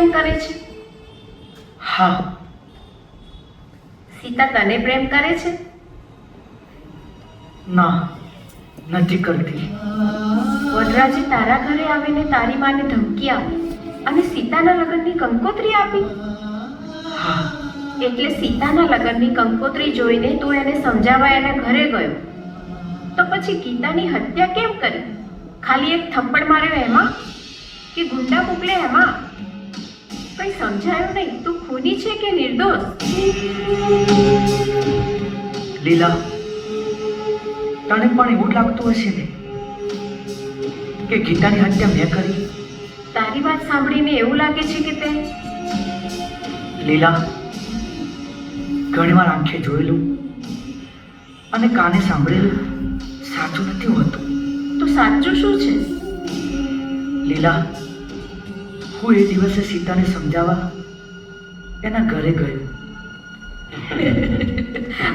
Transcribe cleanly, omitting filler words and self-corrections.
પ્રેમ કરે છે? હા. સીતા તને પ્રેમ કરે છે? ના, નથી કરતી. વનરાજે તારા ઘરે આવીને તારી માને ધમકી આપી અને સીતાના લગ્નની કંકોત્રી આપી? હા. એટલે સીતાના લગ્નની કંકોત્રી જોઈને તું એને સમજાવવા એના ઘરે ગયો. તો પછી ગીતાની હત્યા કેમ કરી? ખાલી એક થપ્પડ માર્યો એમાં? કે ગુંડા મોકલે એમાં? કંઈ સમજાયું નહીં. તું ખૂની છે કે નિર્દોષ? લીલા, તને પણ એવું જ લાગતું હશે ને કે ગીતાની હત્યા મેં કરી? તારી વાત સાંભળીને એવું લાગે છે કે તે લીલા, ઘણીવાર આંખે જોયેલું અને કાને સાંભળેલું સાચું નથી હોતું. તો સાચું શું છે? લીલા, હું એ દિવસે સીતાને સમજાવવા એના ઘરે ગયો.